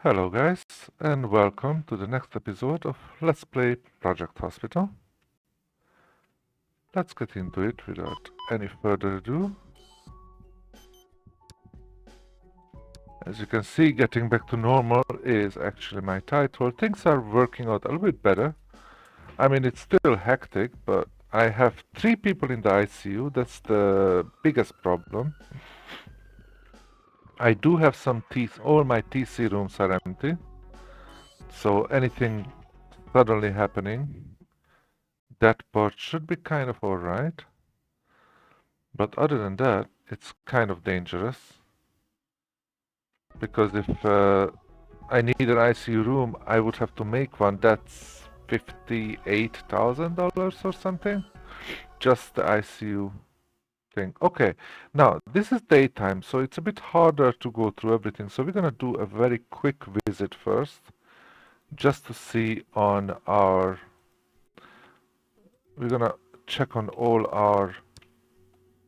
Hello guys, and welcome to the next episode of Let's Play Project Hospital. Let's get into it without any further ado. As you can see, getting back to normal is actually my title. Things are working out a little bit better. I mean, it's still hectic, but I have 3 people in the ICU. That's the biggest problem. I do have some TC, all my TC rooms are empty. So anything suddenly happening, that part should be kind of alright. But other than that, it's kind of dangerous. Because if I need an ICU room, I would have to make one. That's $58,000 or something. Just the ICU thing. Okay, now this is daytime, so it's a bit harder to go through everything. So we're gonna do a very quick visit first, just to see on our... We're gonna check on all our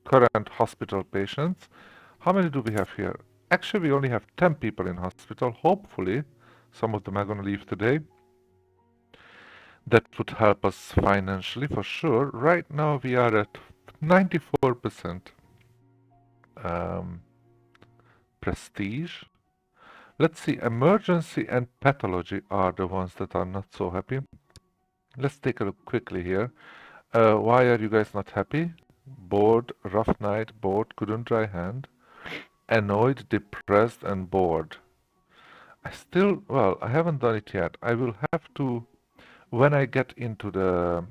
current hospital patients. How many do we have here? Actually, we only have 10 people in hospital. Hopefully, some of them are going to leave today. That would help us financially for sure. Right now, we are at 94% prestige. Let's see, emergency and pathology are the ones that are not so happy. Let's take a look quickly here. Why are you guys not happy? Bored, rough night, bored, couldn't dry hand. Annoyed, depressed, and bored. Well, I haven't done it yet. I will have to, when I get into the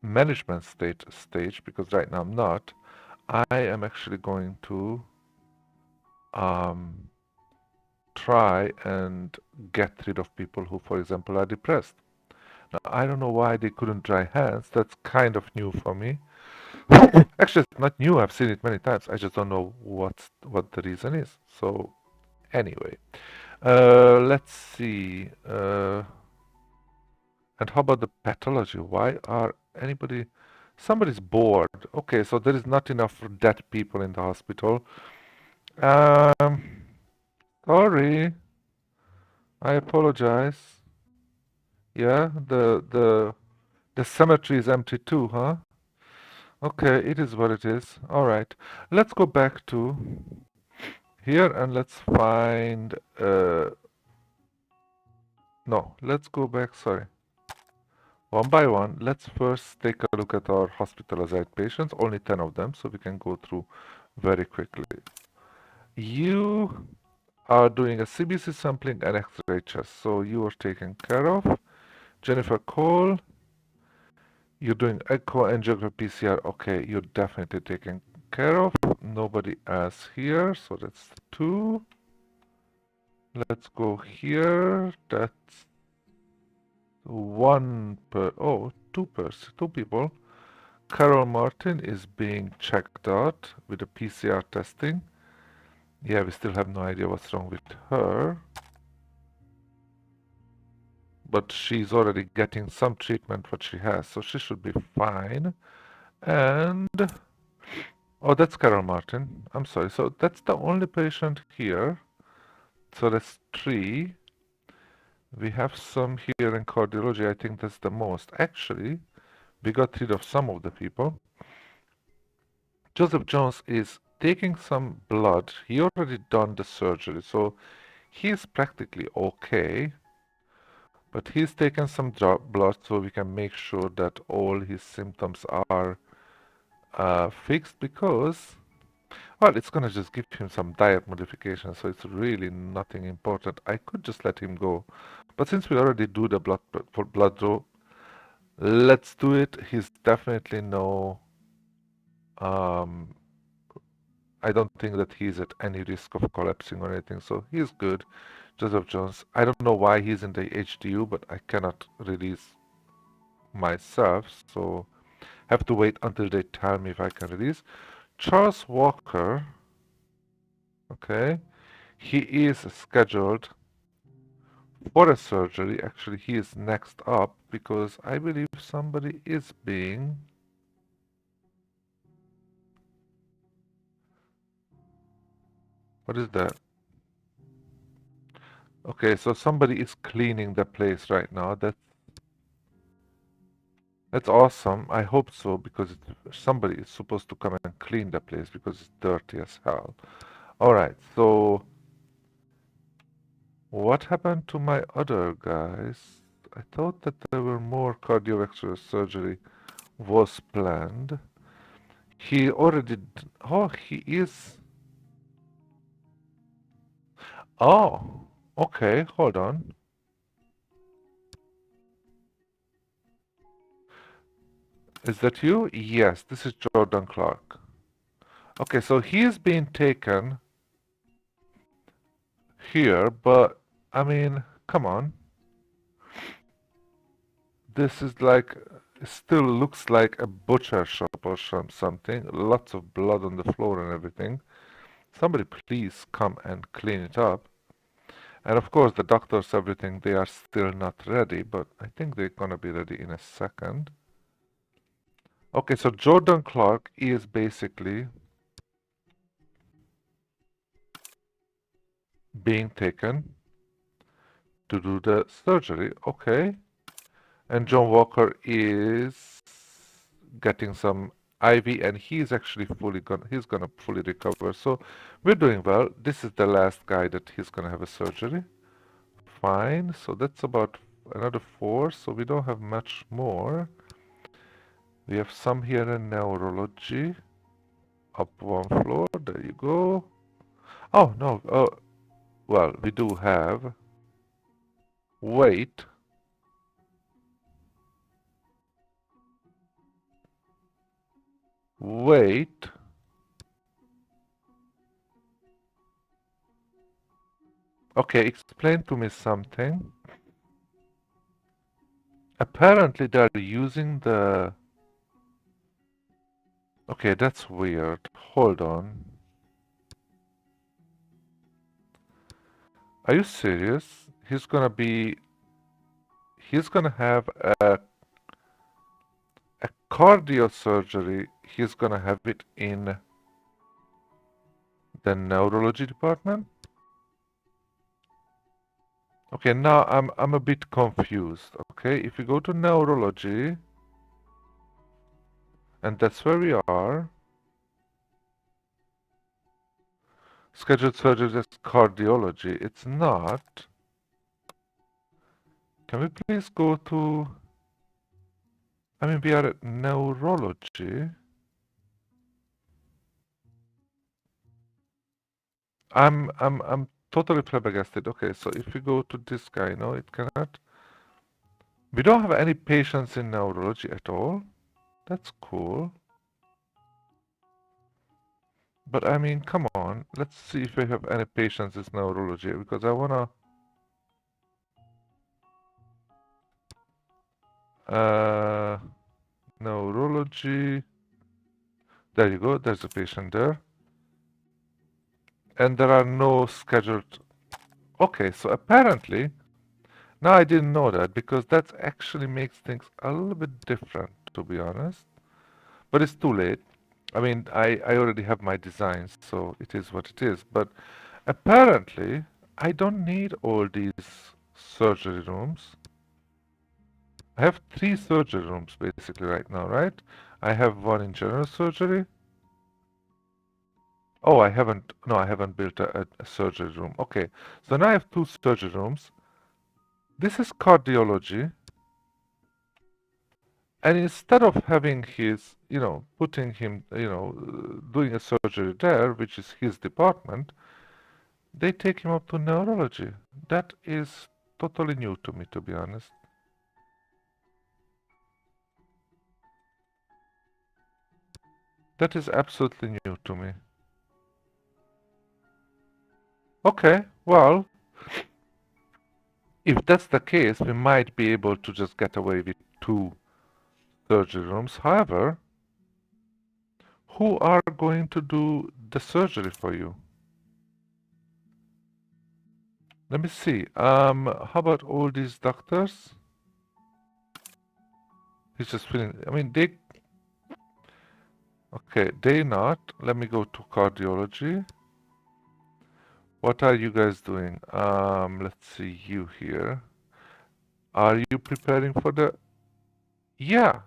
management stage, because right now I'm not, I am actually going to try and get rid of people who, for example, are depressed. Now, I don't know why they couldn't dry hands. That's kind of new for me. Actually, it's not new. I've seen it many times. I just don't know what the reason is. So, anyway, let's see. And how about the pathology? Why are somebody's bored? Okay, so there is not enough dead people in the hospital. Sorry. I apologize. Yeah, the cemetery is empty too, huh? Okay, it is what it is. All right. Let's go back to here and let's find no, let's go back, sorry. One by one, let's first take a look at our hospitalized patients, only 10 of them, so we can go through very quickly. You are doing a CBC sampling and X-ray chest, so you are taken care of. Jennifer Cole, you're doing echo, angiography, PCR, okay, you're definitely taken care of. Nobody else here, so that's 2. Let's go here, that's 2 people. Carol Martin is being checked out with the PCR testing. Yeah, we still have no idea what's wrong with her. But she's already getting some treatment what she has, so she should be fine. And... oh, that's Carol Martin. I'm sorry. So that's the only patient here. So that's 3. We have some here in cardiology. I think that's the most. Actually, we got rid of some of the people. Joseph Jones is taking some blood. He already done the surgery, so he's practically okay. But he's taken some blood so we can make sure that all his symptoms are fixed, because, well, it's gonna just give him some diet modification, so it's really nothing important. I could just let him go. But since we already do the blood draw, let's do it. He's definitely no... I don't think that he's at any risk of collapsing or anything, so he's good. Joseph Jones, I don't know why he's in the HDU, but I cannot release myself, so have to wait until they tell me if I can release. Charles Walker, okay, he is scheduled for a surgery. Actually, he is next up because I believe somebody is being... what is that? Okay, so somebody is cleaning the place right now. That's awesome. I hope so because somebody is supposed to come and clean the place because it's dirty as hell. All right, so what happened to my other guys? I thought that there were more cardiovascular surgery was planned. He already. Oh, he is. Oh, okay. Hold on. Is that you? Yes, this is Jordan Clark. Okay, so he is being taken here, but I mean, come on. This is like, still looks like a butcher shop or something. Lots of blood on the floor and everything. Somebody please come and clean it up. And of course, the doctors, everything, they are still not ready, but I think they're gonna be ready in a second. Okay, so Jordan Clark is basically being taken to do the surgery. Okay. And John Walker is getting some IV and he's gonna fully recover. So we're doing well. This is the last guy that he's gonna have a surgery. Fine. So that's about another 4. So we don't have much more. We have some here in neurology. Up 1 floor. There you go. Oh no. Oh well, we do have. Wait. Wait. Okay, explain to me something. Apparently they're using the... Okay, that's weird. Hold on. Are you serious? He's gonna have a cardio surgery. He's gonna have it in the neurology department? Okay, now I'm a bit confused. Okay, if we go to neurology, and that's where we are. Scheduled surgery is cardiology. It's not. Can we please go to... I mean, we are at neurology. I'm totally flabbergasted. Okay, so if we go to this guy, no, it cannot. We don't have any patients in neurology at all. That's cool. But I mean, come on. Let's see if we have any patients in neurology because I wanna. Uh, neurology. There you go. There's a patient there. And there are no scheduled. Okay, so apparently, now I didn't know that because that actually makes things a little bit different, to be honest. But it's too late. I mean, I already have my designs, so it is what it is. But apparently, I don't need all these surgery rooms. I have 3 surgery rooms basically right now, right? I have one in general surgery. Oh, I haven't built a surgery room. Okay, so now I have 2 surgery rooms. This is cardiology. And instead of having putting him, doing a surgery there, which is his department, they take him up to neurology. That is totally new to me, to be honest. That is absolutely new to me. Okay, well, if that's the case, we might be able to just get away with 2 surgery rooms. However, who are going to do the surgery for you? Let me see. How about all these doctors? He's just feeling. I mean, they. Okay, they not. Let me go to cardiology. What are you guys doing? Let's see you here. Are you preparing for the... Yeah,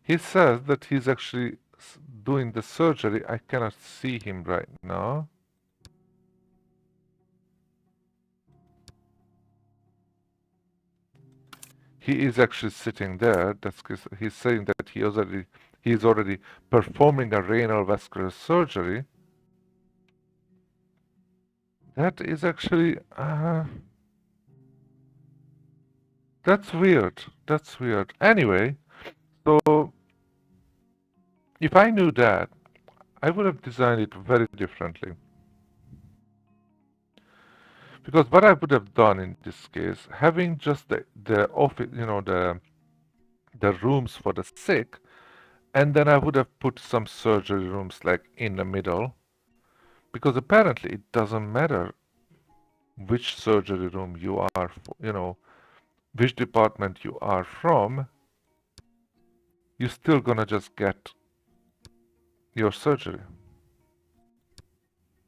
he says that he's actually doing the surgery. I cannot see him right now. He is actually sitting there. That's 'cause he's saying that he's already performing a renal vascular surgery. That is actually that's weird. That's weird. Anyway, so if I knew that, I would have designed it very differently. Because what I would have done in this case, having just the office, the rooms for the sick, and then I would have put some surgery rooms like in the middle, because apparently it doesn't matter which surgery room you are, which department you are from, you're still gonna just get your surgery.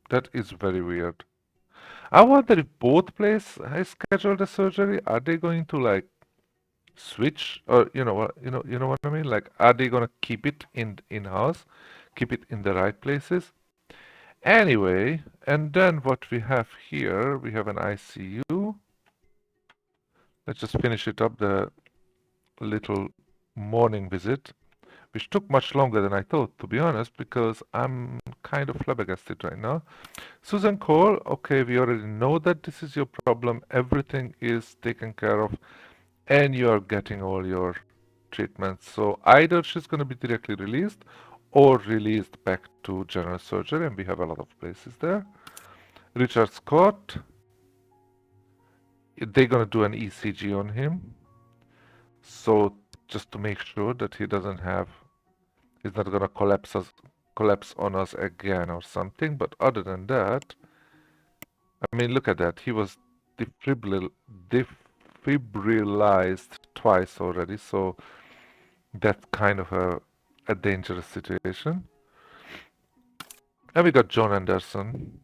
That is very weird. I wonder if both places schedule the surgery. Are they going to like switch, or what I mean? Like, are they gonna keep it in-house, keep it in the right places? Anyway, and then what we have here, we have an ICU. Let's just finish it up, the little morning visit, which took much longer than I thought, to be honest, because I'm kind of flabbergasted right now. Susan Cole, okay, we already know that this is your problem. Everything is taken care of, and you are getting all your treatments. So either she's going to be directly released or released back to general surgery, and we have a lot of places there. Richard Scott, they're going to do an ECG on him. So just to make sure that he's not going to collapse on us again or something. But other than that, I mean, look at that. He was defibrillized twice already. So that's kind of a dangerous situation. And we got John Anderson,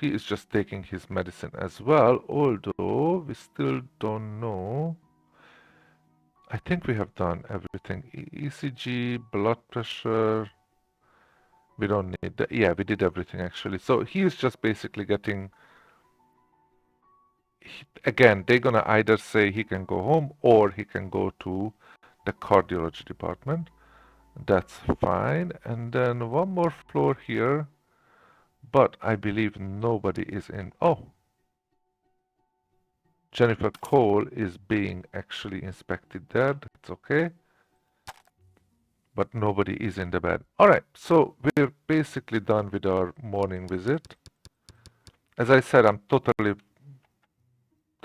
he is just taking his medicine as well, although we still don't know. I think we have done everything. ECG, blood pressure. We don't need that. Yeah, we did everything actually. So he is just basically getting... Again, they're gonna either say he can go home or he can go to the cardiology department. That's fine. And then one more floor here, but I believe nobody is in. Oh, Jennifer Cole is being actually inspected there. That's okay. But nobody is in the bed. All right, so we're basically done with our morning visit. As I said,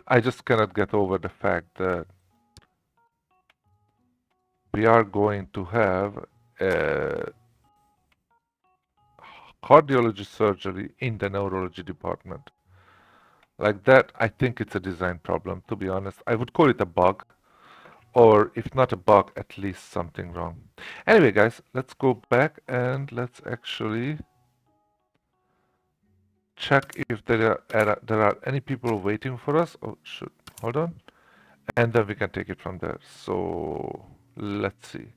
I just cannot get over the fact that we are going to have cardiology surgery in the neurology department. Like that, I think it's a design problem, to be honest. I would call it a bug, or if not a bug, at least something wrong. Anyway, guys, let's go back and let's actually check if there are any people waiting for us. Oh, shoot, hold on. And then we can take it from there. So, let's see.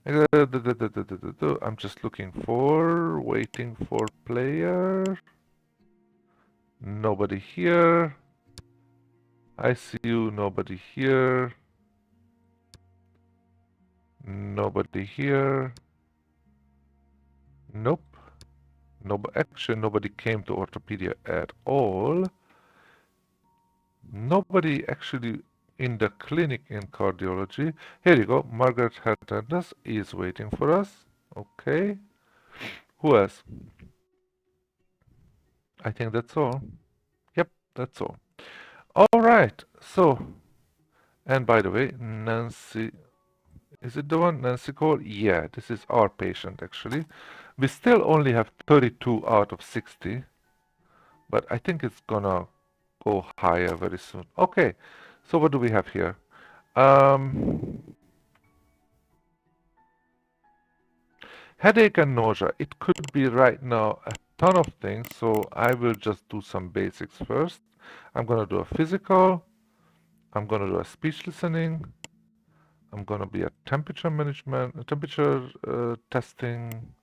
I'm just waiting for player. Nobody here. I see you, nobody here. Nobody here. Nope. Actually, nobody came to orthopedia at all. Nobody actually in the clinic in cardiology. Here you go. Margaret Hernandez is waiting for us. Okay. Who else? I think that's all. Yep, that's all. All right. So, and by the way, Nancy, is it the one, Nancy Cole? Yeah, this is our patient actually. We still only have 32 out of 60, but I think it's gonna go higher very soon. Okay, so what do we have here? Headache and nausea. It could be right now a ton of things, so I will just do some basics first. I'm going to do a physical. I'm going to do a speech listening. I'm going to be a temperature management, temperature testing.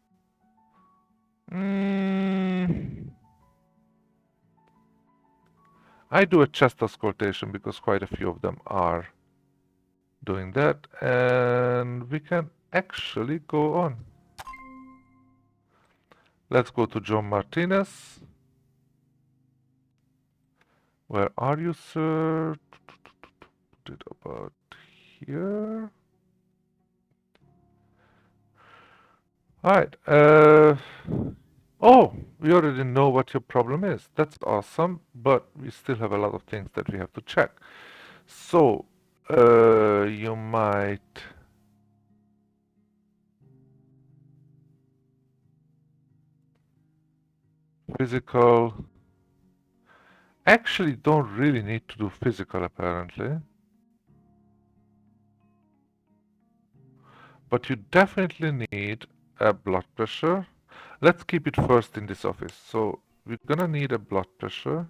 I do a chest auscultation because quite a few of them are doing that, and we can actually go on. Let's go to John Martinez. Where are you, sir? Put it about here. Alright. Oh, we already know what your problem is. That's awesome, but we still have a lot of things that we have to check. So, you might physical. Actually, don't really need to do physical apparently. But you definitely need a blood pressure. Let's keep it first in this office. So we're gonna need a blood pressure.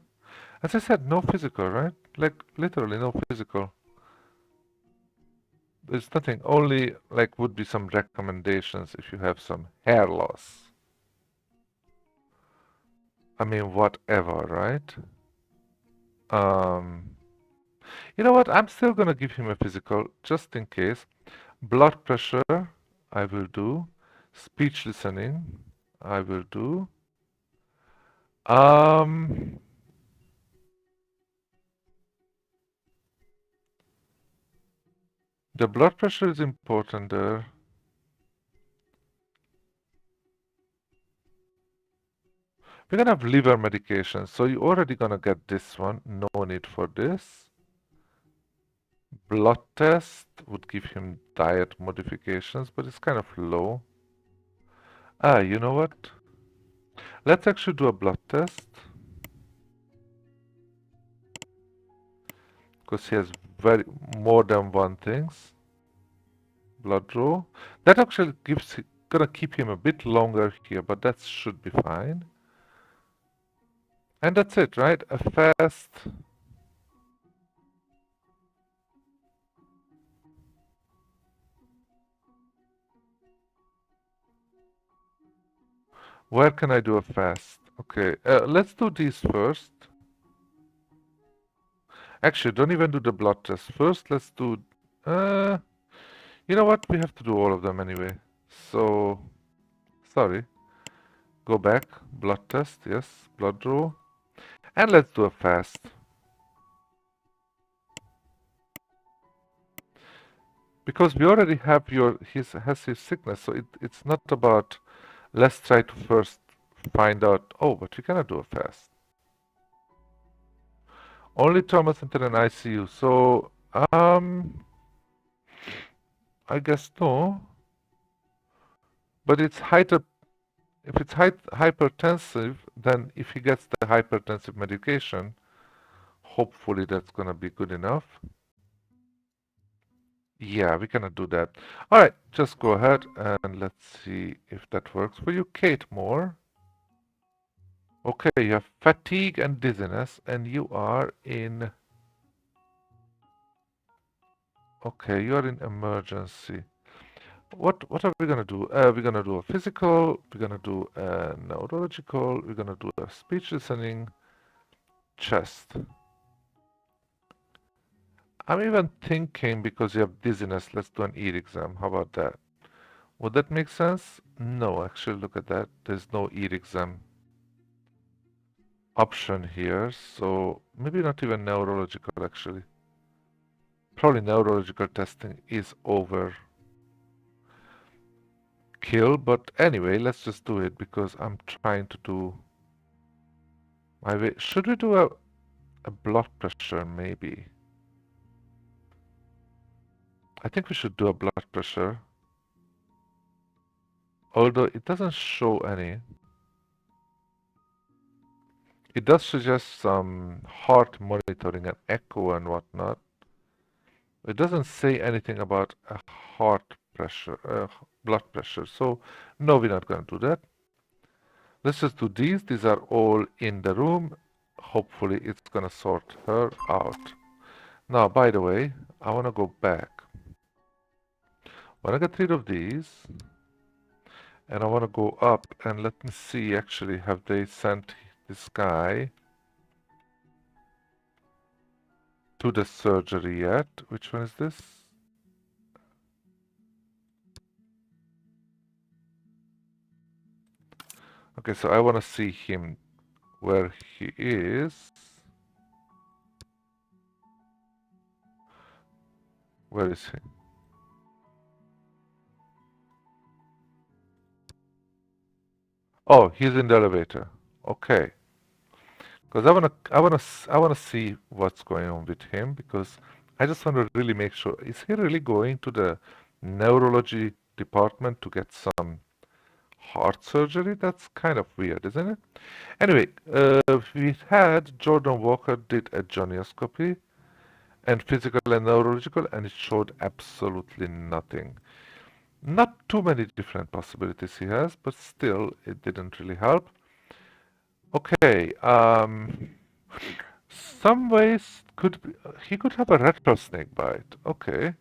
As I said, no physical, right? Like literally no physical. There's nothing, only like would be some recommendations if you have some hair loss. I mean, whatever, right? Um, you know what? I'm still gonna give him a physical just in case. Blood pressure, I will do. Speech listening, I will do. Um, the blood pressure is important there. We're gonna have liver medication, so you're already gonna get this one. No need for this. Blood test would give him diet modifications, but it's kind of low. Ah, you know what? Let's actually do a blood test. Because he has very more than one things. Blood draw. That actually gonna keep him a bit longer here, but that should be fine. And that's it, right? A fast. Where can I do a fast? Okay, let's do these first. Actually, don't even do the blood test first. Let's do. Uh, you know what? We have to do all of them anyway. So, sorry. Go back. Blood test. Yes. Blood draw. And let's do a fast. Because we already have has his sickness, so it's not about let's try to first find out. Oh, but we cannot do a fast. Only Thomas entered an ICU. So I guess no. But it's if it's hypertensive, then if he gets the hypertensive medication, hopefully that's gonna be good enough. Yeah, we cannot do that. All right, just go ahead and let's see if that works for you. Kate Moore. Okay, you have fatigue and dizziness, and you are in. Okay, you are in emergency. What are we gonna do? We're gonna do a physical. We're gonna do a neurological. We're gonna do a speech listening. Chest. I'm even thinking because you have dizziness. Let's do an ear exam. How about that? Would that make sense? No, actually, look at that. There's no ear exam option here, so maybe not even neurological actually. Probably neurological testing is overkill, but anyway, let's just do it because I'm trying to do my way. Should we do a blood pressure maybe? I think we should do a blood pressure. Although it doesn't show any. It does suggest some heart monitoring and echo and whatnot. It doesn't say anything about a heart pressure, blood pressure. So no, we're not going to do that. Let's just do these. These are all in the room. Hopefully it's gonna sort her out. Now, by the way, I wanna go back. I wanna get rid of these, and I wanna go up and let me see actually have they sent this guy to the surgery yet? Which one is this? Okay, so I wanna see him where he is. Where is he? Oh, he's in the elevator. Okay. Because I wanna see what's going on with him because I just want to really make sure is he really going to the neurology department to get some heart surgery? That's kind of weird, isn't it? Anyway, we had Jordan Walker did a gonioscopy and physical and neurological, and it showed absolutely nothing. Not too many different possibilities he has, but still, it didn't really help. Okay, some ways could be, he could have a rattlesnake bite. Okay,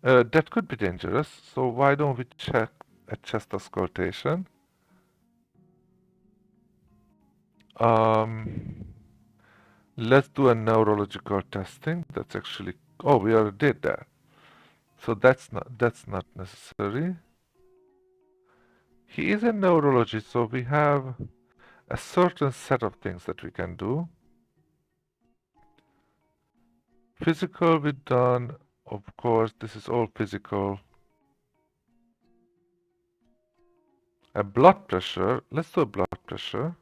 that could be dangerous. So why don't we check a chest auscultation? Um, let's do a neurological testing. That's actually, oh, we already did that. So that's not necessary. He is a neurologist, so we have a certain set of things that we can do. Physical we done, of course, this is all physical. A blood pressure, let's do a blood pressure.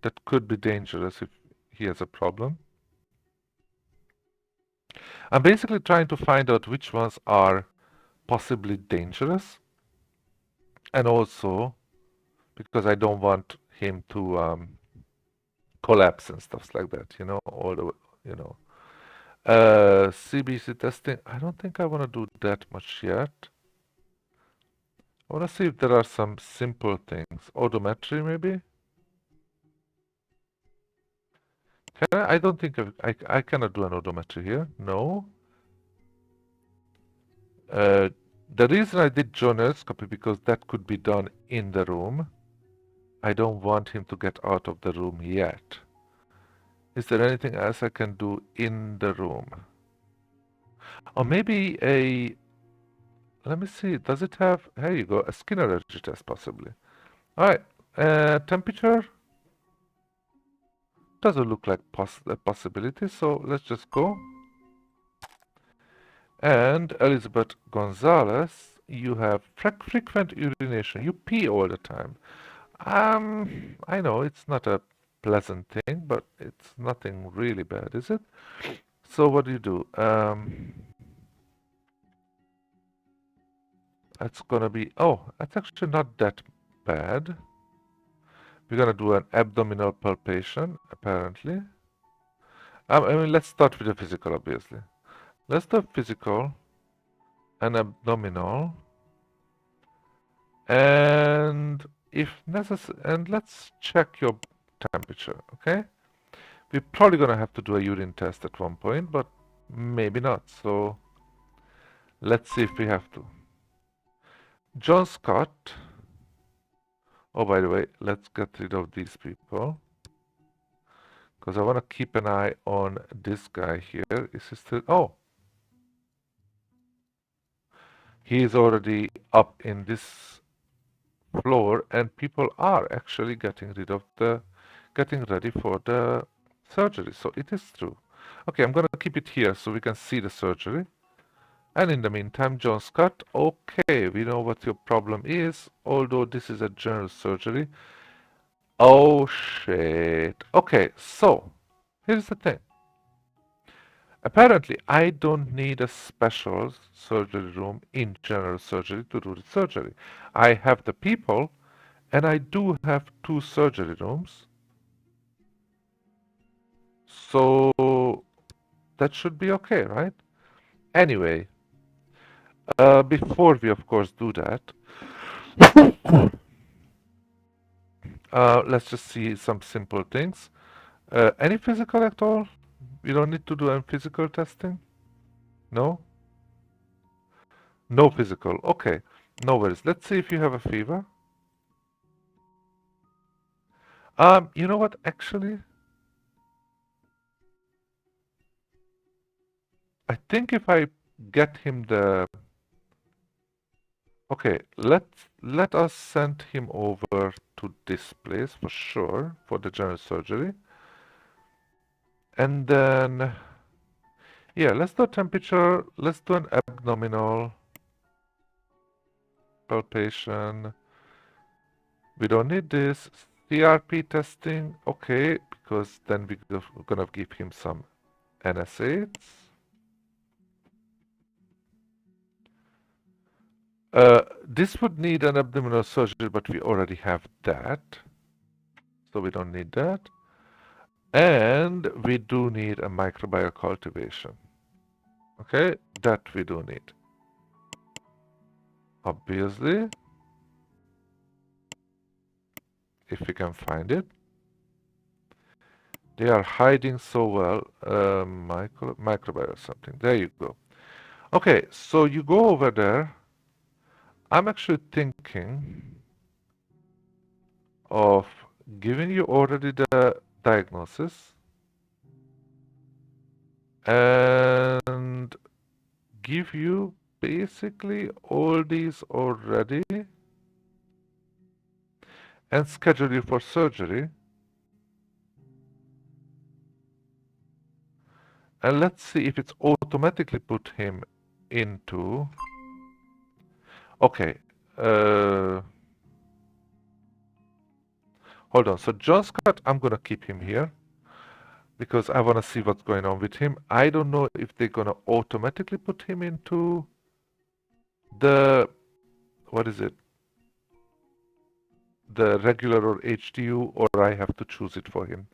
That could be dangerous if he has a problem. I'm basically trying to find out which ones are possibly dangerous, and also because I don't want him to collapse and stuff like that, all the, you know. CBC testing, I don't think I want to do that much yet. I want to see if there are some simple things. Odometry, maybe? Can I don't think I cannot do an odometry here. No. Uh, the reason I did journalscopy because that could be done in the room. I don't want him to get out of the room yet. Is there anything else I can do in the room? Or maybe let me see, does it have, here you go, a skin allergy test possibly. All right, temperature doesn't look like a possibility, so let's just go. And Elizabeth Gonzalez, you have frequent urination. You pee all the time. I know it's not a pleasant thing, but it's nothing really bad, is it? So what do you do? That's gonna be, oh, that's actually not that bad. We're gonna do an abdominal palpation, apparently. I mean, let's start with the physical, obviously. Let's do physical and abdominal. And if necessary, and let's check your temperature, okay? We're probably gonna have to do a urine test at one point, but maybe not. So let's see if we have to. John Scott. Oh, by the way, let's get rid of these people. Because I want to keep an eye on this guy here. Is he still... Oh! He is already up in this floor and people are actually getting rid of the... getting ready for the surgery. So it is true. Okay, I'm going to keep it here so we can see the surgery. And in the meantime, John Scott, okay, we know what your problem is, although this is a general surgery. Oh, shit. Okay, so, here's the thing. Apparently, I don't need a special surgery room in general surgery to do the surgery. I have the people, and I do have 2 surgery rooms. So, that should be okay, right? Anyway, Before we, of course, do that, let's just see some simple things. Any physical at all? You don't need to do any physical testing? No? No physical. Okay. No worries. Let's see if you have a fever. You know what? Actually, I think if I get him the... Okay, let us send him over to this place for sure for the general surgery. And then, yeah, let's do temperature. Let's do an abdominal palpation. We don't need this. CRP testing, okay, because then we're gonna give him some NSAIDs. This would need an abdominal surgery, but we already have that, so we don't need that. And we do need a microbial cultivation. Okay, that we do need. Obviously, if we can find it. They are hiding so well. Microbial or something. There you go. Okay, so you go over there. I'm actually thinking of giving you already the diagnosis and give you basically all these already and schedule you for surgery. And let's see if it's automatically put him into... Okay. Hold on. So John Scott, I'm going to keep him here because I want to see what's going on with him. I don't know if they're going to automatically put him into the... What is it? The regular or HDU, or I have to choose it for him.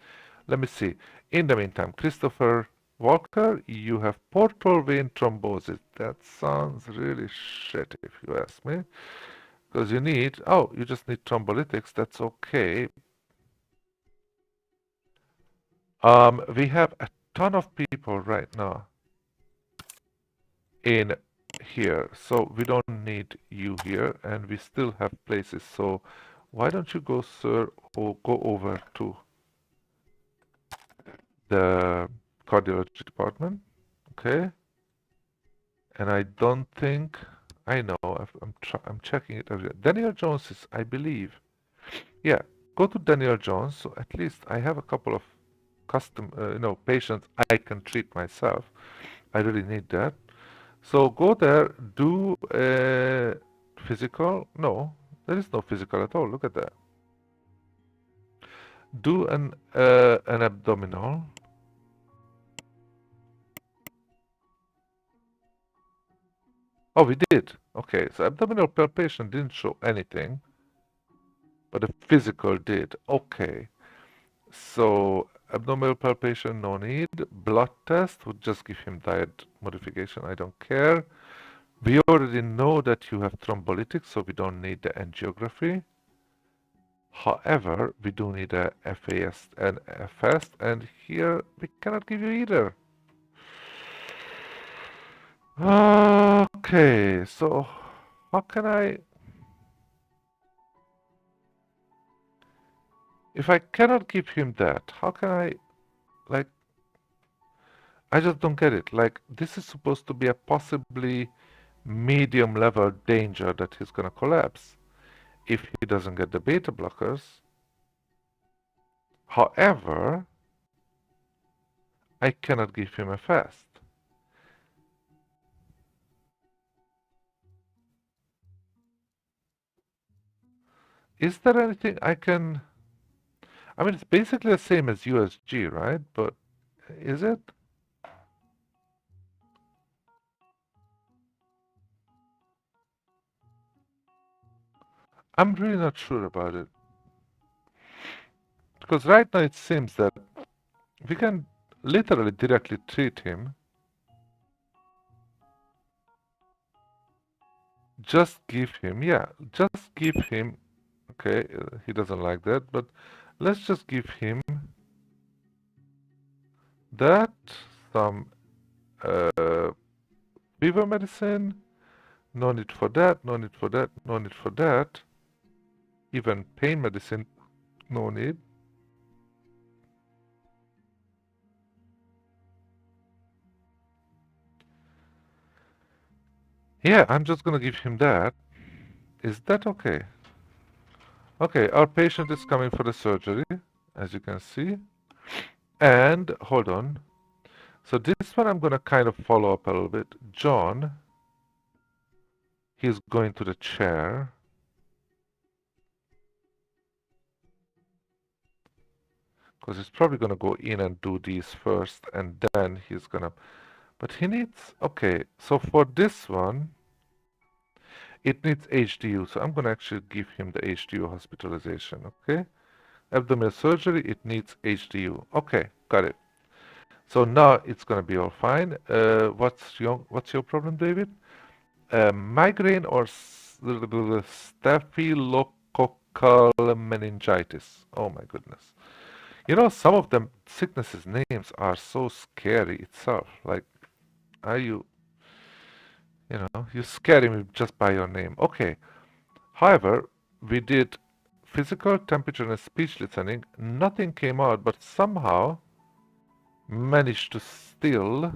Let me see. In the meantime, Christopher Walker, you have portal vein thrombosis. That sounds really shit if you ask me. Because you need, oh, you just need thrombolytics. That's okay. We have a ton of people right now in here. So we don't need you here and we still have places. So why don't you go, sir, or go over to the cardiology department? Okay. And I don't think, I know, I'm checking it every day. Daniel Jones is, I believe, yeah, go to Daniel Jones. So at least I have a couple of patients I can treat myself. I really need that. So go there, do a physical. No, there is no physical at all. Look at that. Do an abdominal. Oh, we did. Okay, so abdominal palpation didn't show anything, but the physical did. Okay. So abdominal palpation, no need. Blood test would just give him diet modification. I don't care. We already know that you have thrombolytics, so we don't need the angiography. However, we do need a FAS and FS, and here we cannot give you either. Okay, so how can I... If I cannot give him that, how can I, like, I just don't get it. Like, this is supposed to be a possibly medium level danger that he's gonna collapse if he doesn't get the beta blockers. However, I cannot give him a fast. Is there anything I can... I mean, it's basically the same as USG, right? But is it? I'm really not sure about it. Because right now it seems that we can literally directly treat him. Just give him, yeah, just give him, okay, he doesn't like that, but let's just give him that, some uh, fever medicine, no need for that, no need for that, no need for that, even pain medicine, no need. Yeah, I'm just gonna give him that. Is that okay? Okay, our patient is coming for the surgery, as you can see. And hold on. So this one I'm gonna kind of follow up a little bit. John, he's going to the chair. Because he's probably gonna go in and do these first, and then he's gonna. But he needs. Okay, so for this one, it needs HDU. So I'm gonna actually give him the HDU hospitalization. Okay, abdominal surgery. It needs HDU. Okay, got it. So now it's gonna be all fine. What's your problem, David? Migraine or staphylococcal meningitis? Oh my goodness. You know, some of them sicknesses names are so scary itself. Like, are you scare me just by your name. Okay. However, we did physical, temperature, and speech listening. Nothing came out, but somehow managed to still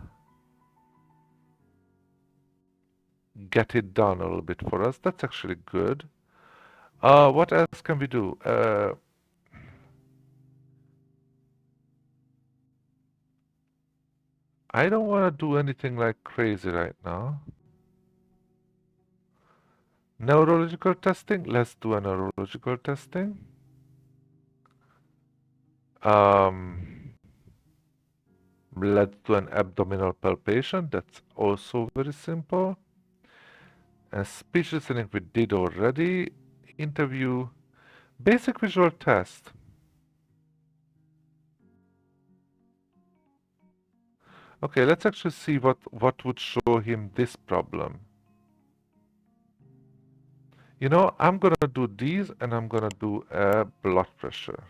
get it done a little bit for us. That's actually good. What else can we do? I don't want to do anything like crazy right now. Neurological testing. Let's do a neurological testing. Um, let's do an abdominal palpation. That's also very simple. And speech listening we did already. Interview. Basic visual test. Okay, let's actually see what would show him this problem. You know, I'm gonna do these and I'm gonna do a blood pressure.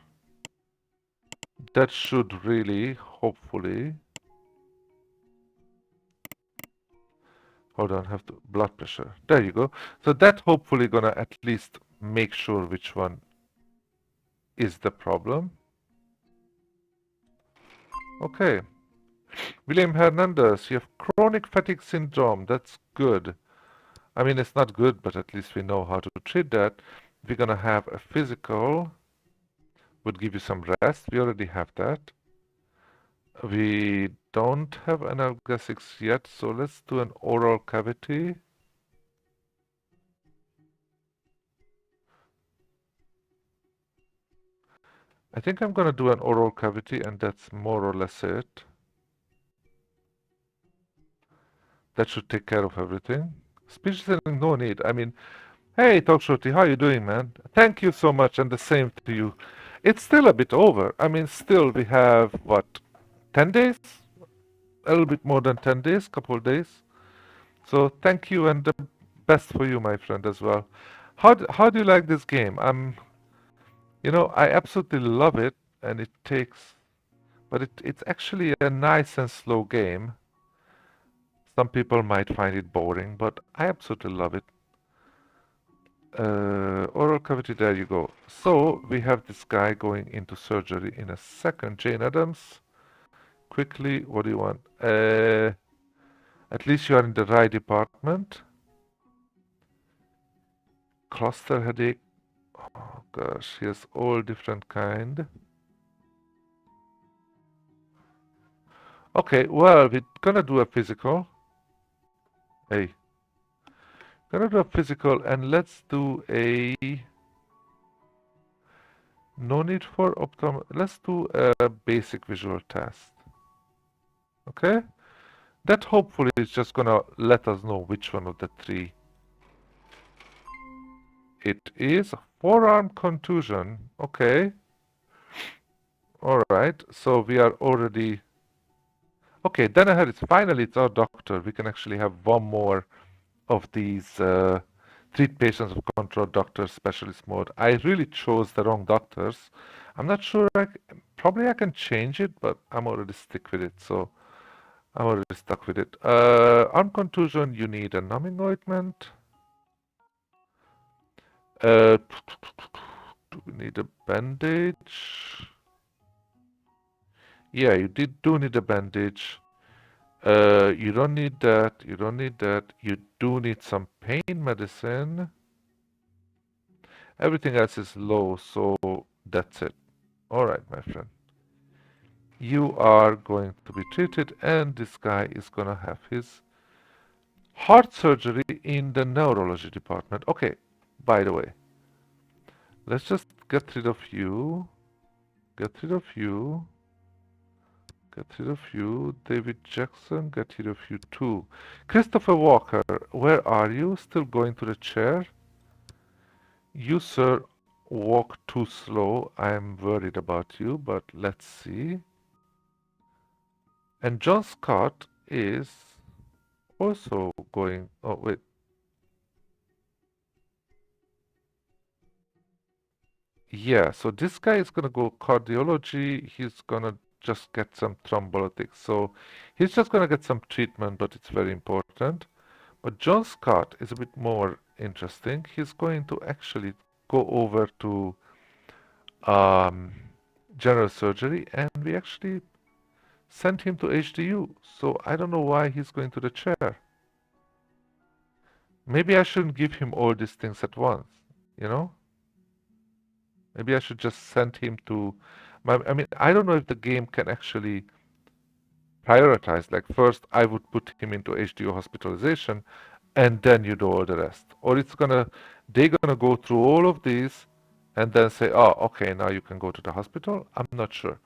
That should really, hopefully, hold on, have to, blood pressure. There you go. So that hopefully gonna at least make sure which one is the problem. Okay. William Hernandez, you have chronic fatigue syndrome. That's good. I mean, it's not good, but at least we know how to treat that. We're gonna have a physical, would give you some rest. We already have that. We don't have analgesics yet, so let's do an oral cavity. I think I'm gonna do an oral cavity, and that's more or less it. That should take care of everything. Speech listening, no need. I mean, hey, Talk Shorty, how you doing, man? Thank you so much, and the same to you. It's still a bit over. I mean, still we have, what, 10 days? A little bit more than 10 days, couple of days. So thank you, and the best for you, my friend, as well. How do you like this game? I absolutely love it, and it takes, but it's actually a nice and slow game. Some people might find it boring, but I absolutely love it. Oral cavity, there you go. So we have this guy going into surgery in a second. Jane Adams, quickly, what do you want? At least you are in the right department. Cluster headache. Oh gosh, he has all different kind. Okay, well, we're gonna do a physical. Hey. Gonna do a physical, and let's do a no need for optom. Let's do a basic visual test. Okay? That hopefully is just gonna let us know which one of the three it is. Forearm contusion. Okay. Alright, so we are already. Okay, then I heard it's finally it's our doctor. We can actually have one more of these Treat patients of control doctor specialist mode. I really chose the wrong doctors. I'm not sure. Probably I can change it, but I'm already stuck with it. So I'm already stuck with it. Arm contusion, you need a numbing ointment. Do we need a bandage? Yeah, you do need a bandage. You don't need that. You don't need that. You do need some pain medicine. Everything else is low, so that's it. All right, my friend. You are going to be treated, and this guy is gonna have his heart surgery in the neurology department. Okay, by the way, let's just get rid of you. Get rid of you. Get rid of you. David Jackson, get rid of you too. Christopher Walker, where are you? Still going to the chair? You, sir, walk too slow. I am worried about you, but let's see. And John Scott is also going. Oh, wait. Yeah, so this guy is gonna go cardiology. He's gonna just get some thrombolytics. So he's just gonna get some treatment, but it's very important. But John Scott is a bit more interesting. He's going to actually go over to um, general surgery, and we actually sent him to HDU. So I don't know why he's going to the chair. Maybe I shouldn't give him all these things at once, you know? Maybe I should just send him to I mean, I don't know if the game can actually prioritize. Like first I would put him into HDU hospitalization and then you do all the rest. Or they're gonna go through all of these and then say, oh, okay, now you can go to the hospital. I'm not sure.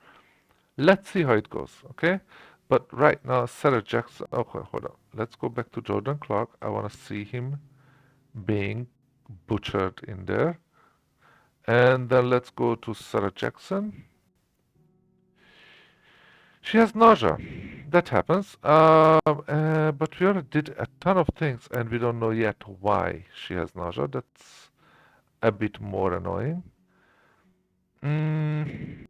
Let's see how it goes, okay? But right now, Sarah Jackson, okay, hold on. Let's go back to Jordan Clark. I want to see him being butchered in there. And then let's go to Sarah Jackson. She has nausea. That happens. But we already did a ton of things and we don't know yet why she has nausea. That's a bit more annoying. Mm,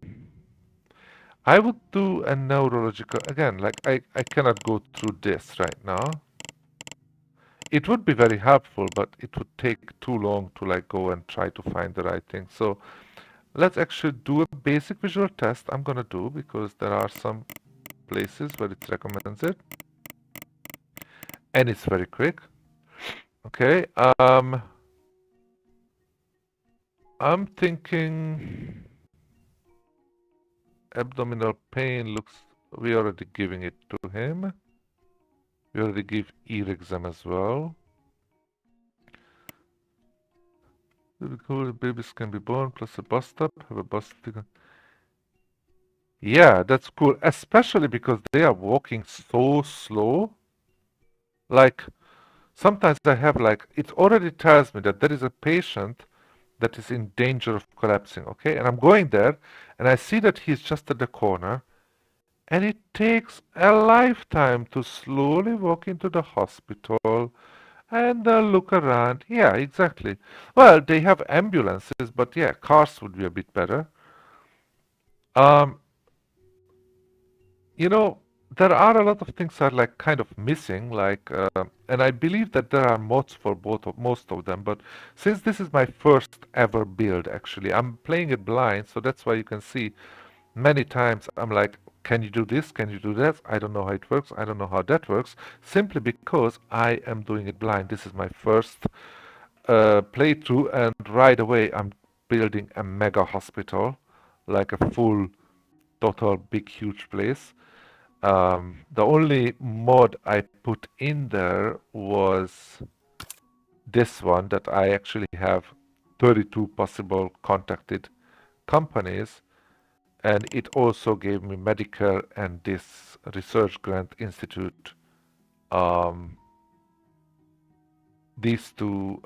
I would do a neurological, again, like I cannot go through this right now. It would be very helpful, but it would take too long to like go and try to find the right thing. So let's actually do a basic visual test. I'm gonna do because there are some places where it recommends it. And it's very quick. Okay. I'm thinking abdominal pain looks, we already giving it to him. We already give ear exam as well. Babies can be born plus a bus stop, have a bus ticket. Yeah, that's cool, especially because they are walking so slow. Like sometimes I have like, it already tells me that there is a patient that is in danger of collapsing, okay? And I'm going there and I see that he's just at the corner and it takes a lifetime to slowly walk into the hospital and look around. Yeah, exactly. Well, they have ambulances, but yeah, cars would be a bit better. Um, you know, there are a lot of things that are like kind of missing, like, and I believe that there are mods for most of them. But since this is my first ever build, actually, I'm playing it blind, so that's why you can see many times I'm like, can you do this? Can you do that? I don't know how it works. I don't know how that works. Simply because I am doing it blind. This is my first playthrough, and right away I'm building a mega hospital, like a full, total, big, huge place. The only mod I put in there was this one that I actually have 32 possible contacted companies, and it also gave me Medicare and this Research Grant Institute, um, these two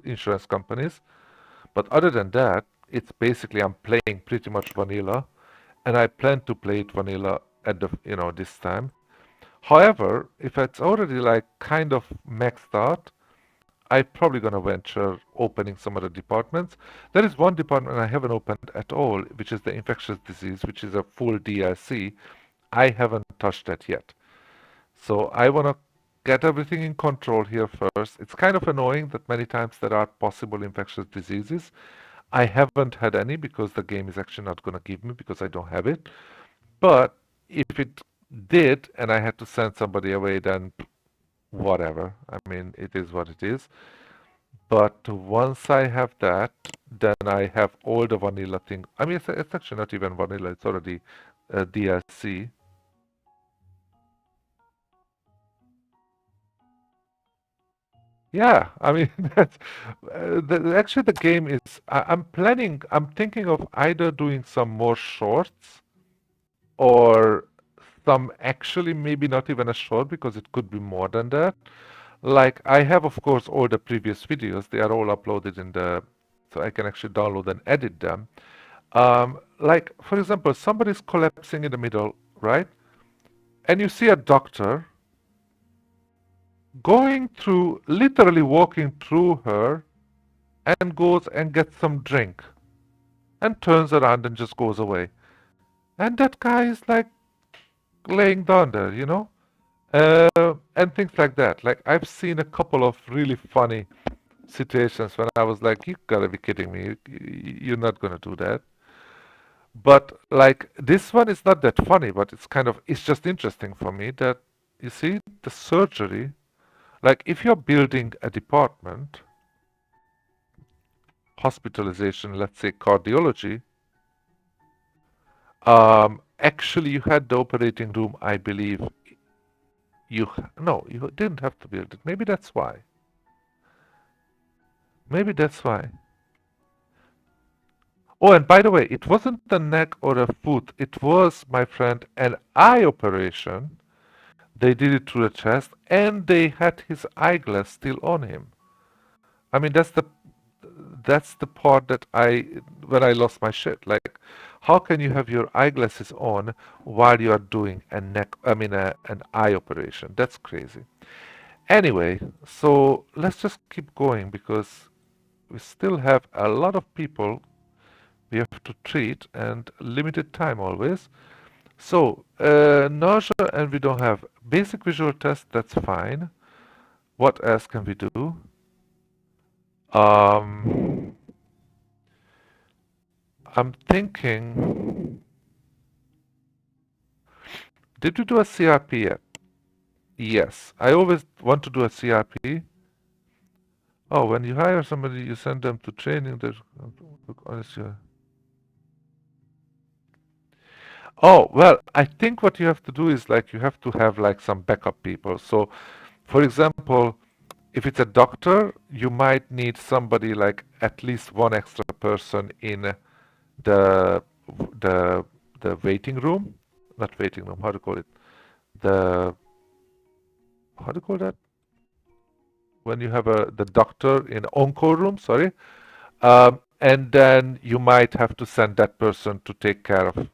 insurance companies. But other than that, it's basically I'm playing pretty much vanilla, and I plan to play it vanilla at the this time. However, if it's already like kind of maxed out, I'm probably going to venture opening some other departments. There is one department I haven't opened at all, which is the infectious disease, which is a full DRC. I haven't touched that yet. So I want to get everything in control here first. It's kind of annoying that many times there are possible infectious diseases. I haven't had any because the game is actually not going to give me because I don't have it. But if it did and I had to send somebody away, then whatever. I mean, it is what it is. But once I have that, then I have all the vanilla thing. I mean, it's actually not even vanilla, it's already DRC. Yeah, I mean, actually the game is, I'm thinking of either doing some more shorts or some actually maybe not even a short because it could be more than that. Like I have, of course, all the previous videos. They are all uploaded in the, so I can actually download and edit them. Like, for example, somebody's collapsing in the middle, right? And you see a doctor going through, literally walking through her and goes and gets some drink and turns around and just goes away. And that guy is like laying down there, you know? And things like that. Like, I've seen a couple of really funny situations when I was like, you gotta be kidding me. You're not gonna do that. But like this one is not that funny, but it's kind of it's just interesting for me that you see the surgery, like if you're building a department, hospitalization, let's say cardiology, actually you had the operating room, I believe no, you didn't have to build it. Maybe that's why. Maybe that's why. Oh, and by the way, it wasn't the neck or a foot. It was, my friend, an eye operation. They did it through the chest, and they had his eyeglass still on him. I mean, that's the part that when I lost my shit. Like, how can you have your eyeglasses on while you are doing an eye operation? That's crazy. Anyway, so let's just keep going because we still have a lot of people we have to treat and limited time always. So, nausea and we don't have basic visual test, that's fine. What else can we do? Um, I'm thinking, did we do a CRP yet? Yes, I always want to do a CRP. Oh, when you hire somebody, you send them to training. Honestly. Oh, well, I think what you have to do is like you have to have like some backup people. So, for example, if it's a doctor, you might need somebody like at least one extra person in the the the waiting room, not waiting room. How to call it? The how to call that? When you have the doctor in onco room. Sorry, and then you might have to send that person to take care of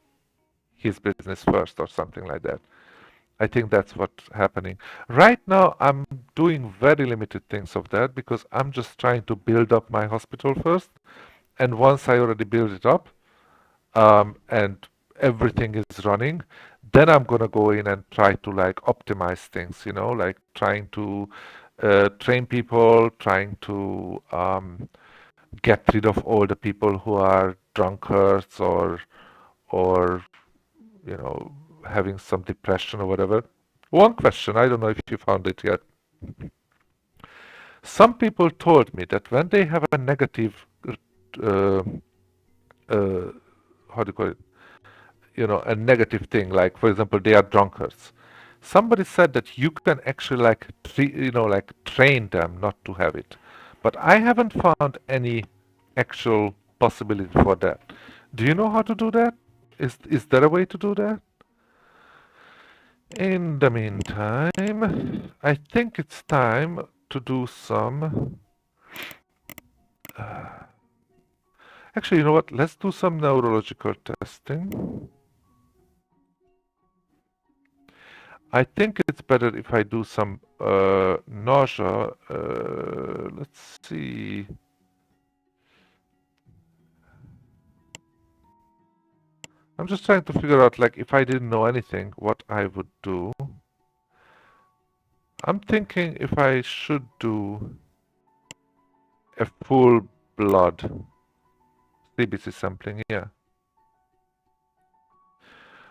his business first or something like that. I think that's what's happening. Right now, I'm doing very limited things of that because I'm just trying to build up my hospital first. And once I already build it up, and everything is running, then I'm gonna go in and try to like optimize things, you know, like trying to train people, trying to get rid of all the people who are drunkards or you know having some depression or whatever. One question, I don't know if you found it yet. Some people told me that when they have a negative, uh, uh, how do you call it? You know, a negative thing, like for example, they are drunkards. Somebody said that you can actually like, like train them not to have it. But I haven't found any actual possibility for that. Do you know how to do that? Is there a way to do that? In the meantime, I think it's time to do some. Actually, you know what? Let's do some neurological testing. I think it's better if I do some nausea. let's see. I'm just trying to figure out, like, if I didn't know anything, what I would do. I'm thinking if I should do a full blood CBC sampling, yeah.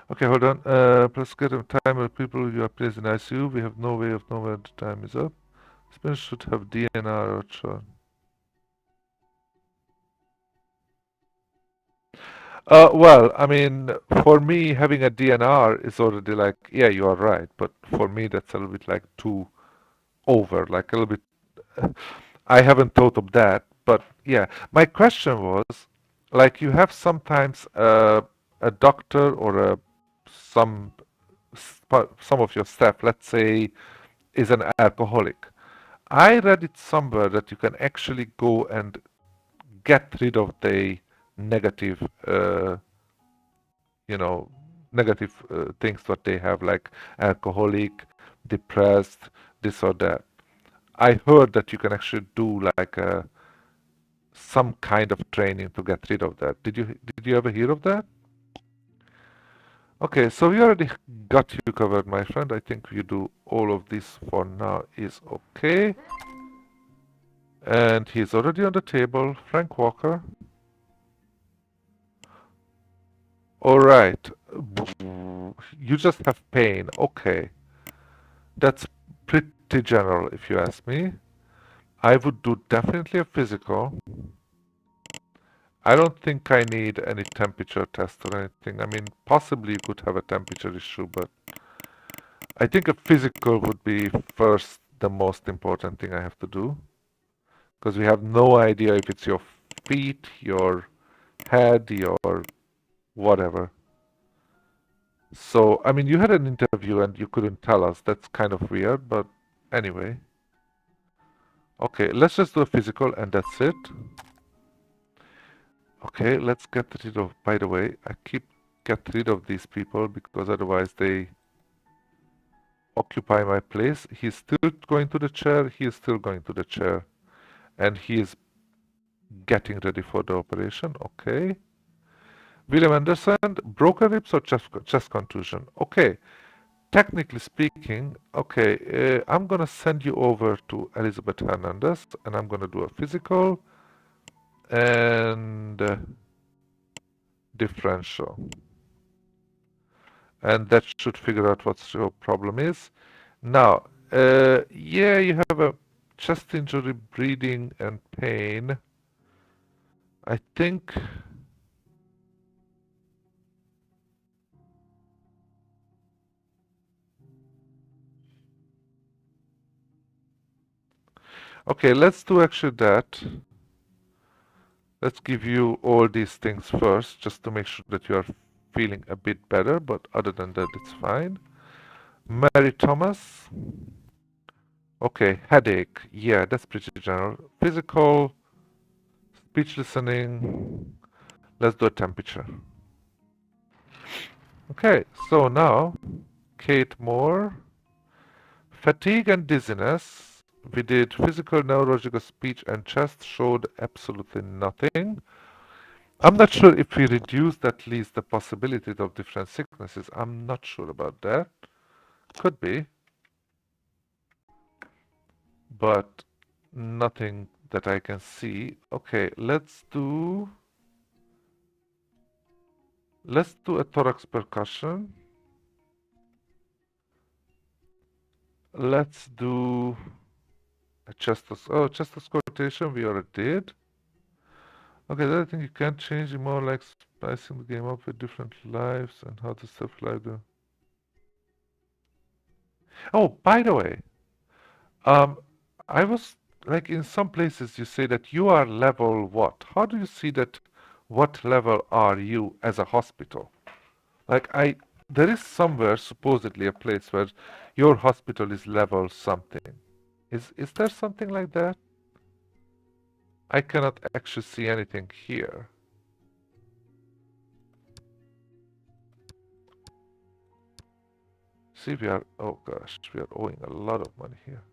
Okay, hold on. Plus get a time of people you are placed in ICU. We have no way of knowing when the time is up. Spin should have DNR or churn. Well, I mean, for me, having a DNR is already like, yeah, you are right. But for me, that's a little bit like too over, like a little bit. I haven't thought of that, but yeah. My question was, like, you have sometimes a doctor or some some of your staff, let's say, is an alcoholic. I read it somewhere that you can actually go and get rid of the negative, you know, negative things that they have, like alcoholic, depressed, this or that. I heard that you can actually do like some kind of training to get rid of that. Did you ever hear of that? Okay, so we already got you covered, my friend. I think you do all of this for now is okay. And he's already on the table. Frank Walker. All right. You just have pain. Okay. That's pretty general, if you ask me. I would do definitely a physical. I don't think I need any temperature test or anything. I mean, possibly you could have a temperature issue, but I think a physical would be first the most important thing I have to do. Because we have no idea if it's your feet, your head, your whatever. So, I mean, you had an interview and you couldn't tell us. That's kind of weird, but anyway. Okay, let's just do a physical and that's it. Okay, let's get rid of, by the way, I keep get rid of these people because otherwise they occupy my place. He's still going to the chair, he is still going to the chair. And he is getting ready for the operation. Okay. William Anderson, broken ribs or chest contusion? Okay. Technically speaking, okay, I'm gonna send you over to Elizabeth Hernandez and I'm gonna do a physical and differential. And that should figure out what your problem is. Now, yeah, you have a chest injury, bleeding, and pain. I think. Okay, let's do actually that. Let's give you all these things first, just to make sure that you are feeling a bit better, but other than that, it's fine. Mary Thomas. Okay, headache. Yeah, that's pretty general. Physical, speech listening. Let's do a temperature. Okay, so now, Kate Moore. Fatigue and dizziness. We did physical, neurological, speech, and chest showed absolutely nothing. I'm not sure if we reduced at least the possibility of different sicknesses. I'm not sure about that. Could be, but nothing that I can see. Okay, let's do a thorax percussion. Let's do a chest auscultation we already did. Okay, the other thing you can't change it more like spicing the game up with different lives and how to stuff live the. Oh, by the way, um, I was like in some places you say that you are level what? How do you see that? What level are you as a hospital? Like there is somewhere supposedly a place where your hospital is level something. Is there something like that? I cannot actually see anything here. See, oh gosh, we are owing a lot of money here.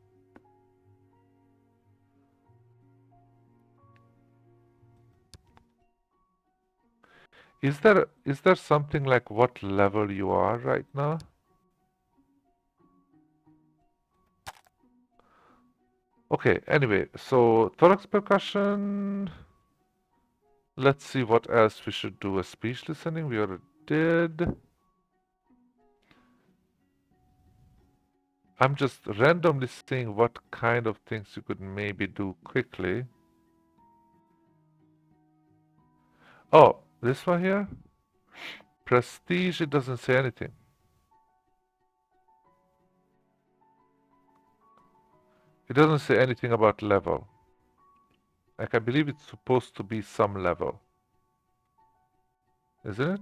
Is there something like what level you are right now? Okay, anyway, so thorax percussion. Let's see what else we should do. A speech listening, we already did. I'm just randomly seeing what kind of things you could maybe do quickly. Oh, this one here? Prestige, it doesn't say anything. It doesn't say anything about level. Like, I believe it's supposed to be some level. Isn't it?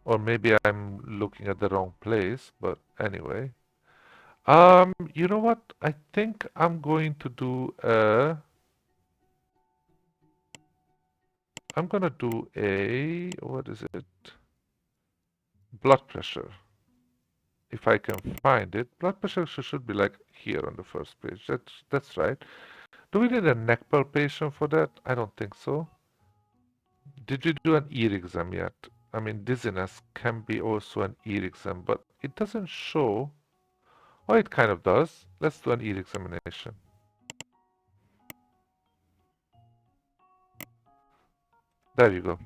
Or maybe I'm looking at the wrong place, but anyway. You know what? I think I'm going to do I'm gonna do what is it? Blood pressure. If I can find it. Blood pressure should be like here on the first page. That's right. Do we need a neck palpation for that? I don't think so. Did you do an ear exam yet? I mean, dizziness can be also an ear exam, but it doesn't show. Oh, it kind of does. Let's do an ear examination. There you go.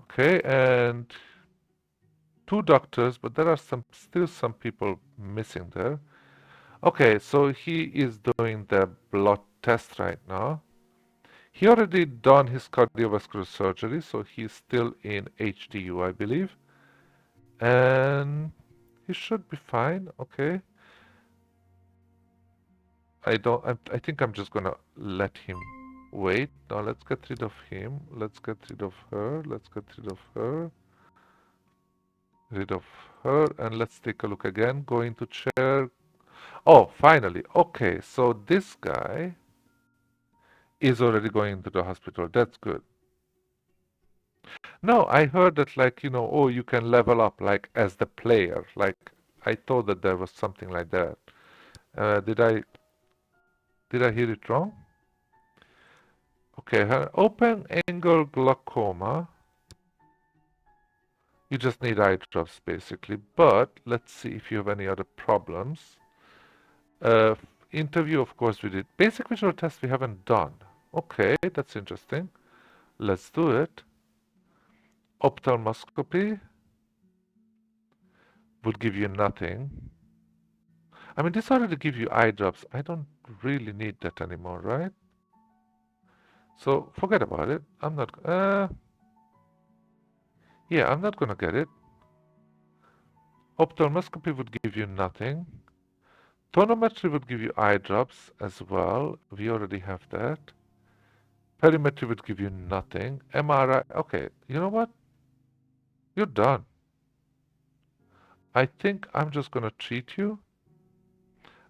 Okay, and two doctors, but there are still some people missing there. Okay, so he is doing the blood test right now. He already done his cardiovascular surgery, so he's still in HDU, I believe. And he should be fine. Okay. I think I'm just gonna let him wait. Now let's get rid of him. Let's get rid of her. Let's get rid of her. Rid of her. And let's take a look again. Go into chair. Oh, finally. Okay, so this guy is already going to the hospital. That's good. No, I heard that like, oh, you can level up like as the player. Like I thought that there was something like that. Did I hear it wrong? Okay, open angle glaucoma. You just need eye drops basically. But let's see if you have any other problems. Uh, interview, of course, we did. Basic visual test we haven't done. Okay, that's interesting. Let's do it. Ophthalmoscopy would give you nothing. I mean, this already give you eye drops. I don't really need that anymore, right? So forget about it. Yeah, I'm not gonna get it. Ophthalmoscopy would give you nothing. Tonometry would give you eye drops as well. We already have that. Perimetry would give you nothing. MRI, okay, you know what? You're done. I think I'm just gonna treat you.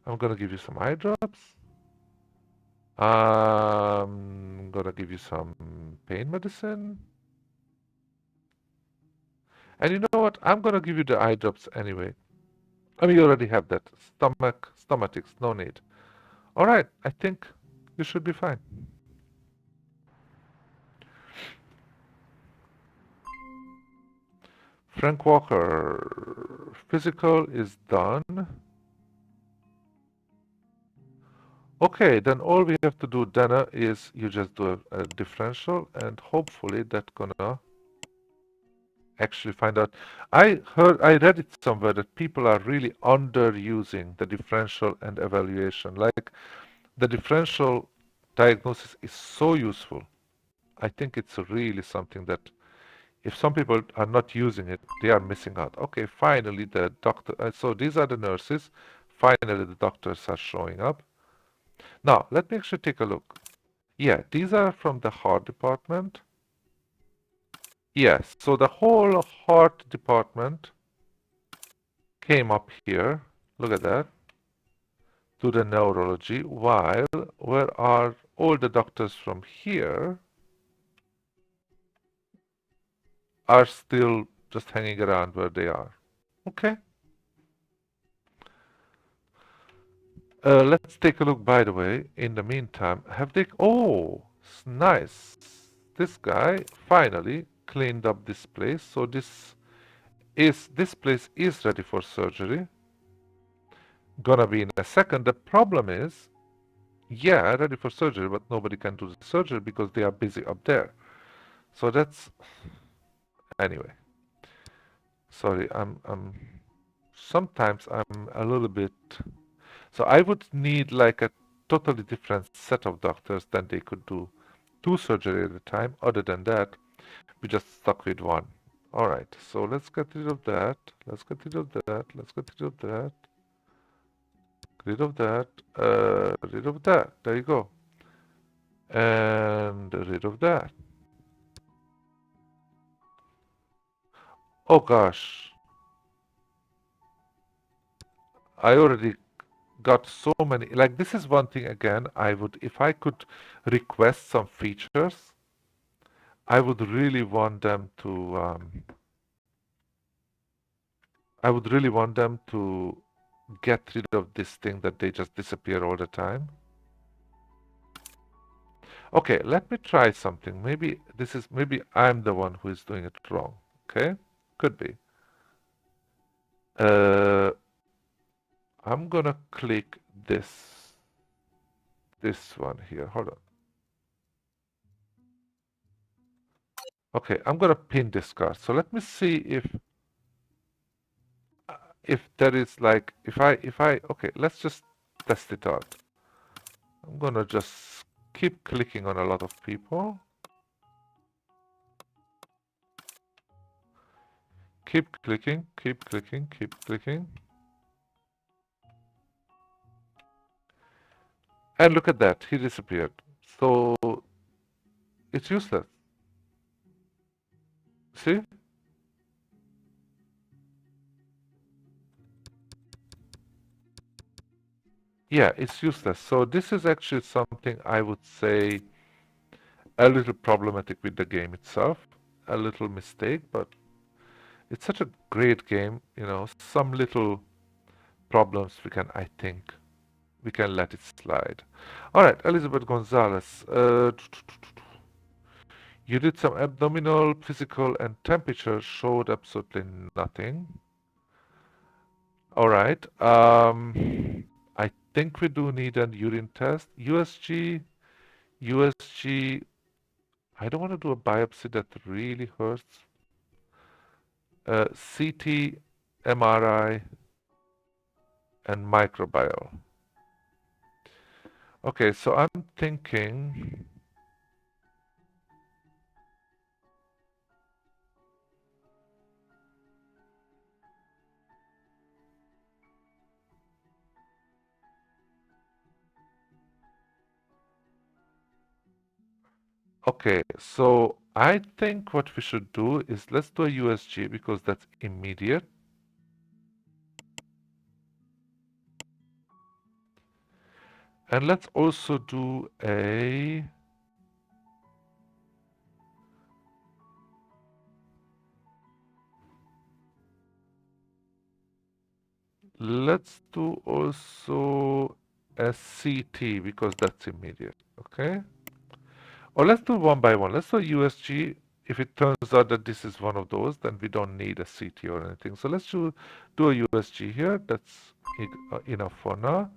I'm gonna give you some eye drops. I'm gonna give you some pain medicine. And you know what? I'm gonna give you the eye drops anyway. I mean, you already have that. Stomatics, no need. All right, I think you should be fine. Frank Walker, physical is done. Okay, then all we have to do, Dana, is you just do a differential, and hopefully that's gonna actually find out. I read it somewhere that people are really underusing the differential and evaluation. Like the differential diagnosis is so useful. I think it's really something that if some people are not using it, they are missing out. Okay, finally the doctor, so these are the nurses. Finally the doctors are showing up. Now, let me actually take a look. Yeah, these are from the heart department. Yes, so the whole heart department came up here. Look at that. To the neurology, while where are all the doctors from here are still just hanging around where they are. Okay. Let's take a look, by the way. In the meantime, have they... Oh, nice. This guy finally cleaned up this place. So this place is ready for surgery. Gonna be in a second. The problem is, yeah, ready for surgery, but nobody can do the surgery because they are busy up there. So that's... Anyway. Sorry, sometimes I'm a little bit... So I would need like a totally different set of doctors than they could do two surgery at a time. Other than that, we just stuck with one. All right, so let's get rid of that. Let's get rid of that. Let's get rid of that. Rid of that. Rid of that. There you go. And rid of that. Oh gosh. I already got so many. Like this is one thing again, I would, if I could request some features, I would really want them to, I would really want them to get rid of this thing that they just disappear all the time. Okay, let me try something. Maybe I'm the one who is doing it wrong. Okay, could be. I'm gonna click this one here. Hold on. Okay, I'm gonna pin this card. So let me see if there is like okay, let's just test it out. I'm gonna just keep clicking on a lot of people. Keep clicking, keep clicking, keep clicking. And look at that, he disappeared. So it's useless. See? Yeah, it's useless. So this is actually something I would say a little problematic with the game itself. A little mistake, but it's such a great game, you know, some little problems I think, we can let it slide. All right, Elizabeth Gonzalez. You did some abdominal, physical, and temperature showed absolutely nothing. All right. I think we do need an urine test. USG. I don't want to do a biopsy that really hurts. CT, MRI, and microbial. Okay, so I'm thinking... Okay, so I think what we should do is let's do a USG because that's immediate. And let's also do a... Let's do also a CT because that's immediate, okay? Or let's do one by one. Let's do a USG. If it turns out that this is one of those, then we don't need a CT or anything. So let's do a USG here. That's enough for now.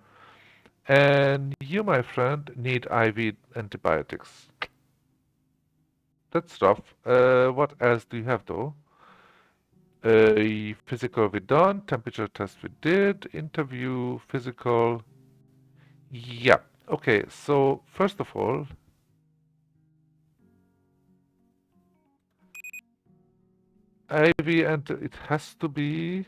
And you, my friend, need IV antibiotics. That's rough. What else do you have though? Physical we done, temperature test we did, interview, physical. Yeah. Okay, so first of all, IV and it has to be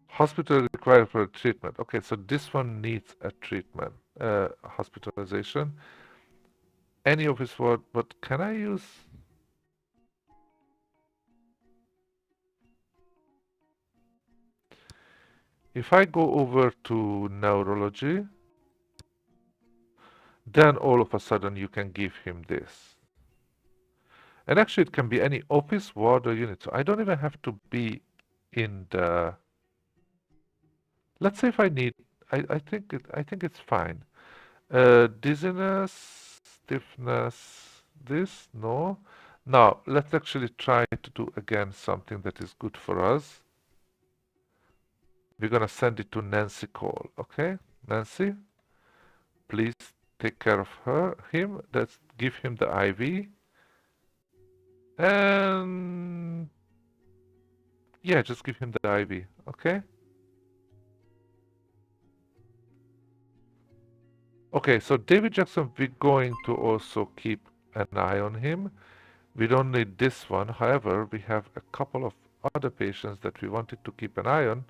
hospital required for a treatment. Okay, so this one needs a treatment, hospitalization. Any of his word, but can I use? If I go over to neurology, then all of a sudden you can give him this. And actually, it can be any office, ward, or unit. So I don't even have to be in the. Let's say if I need, I think it's fine. Dizziness, stiffness, this, no. Now, let's actually try to do again something that is good for us. We're gonna send it to Nancy Cole, okay? Nancy, please take care of him. Let's give him the IV. And yeah, just give him the IV, okay? Okay, so David Jackson, we're going to also keep an eye on him. We don't need this one. However, we have a couple of other patients that we wanted to keep an eye on,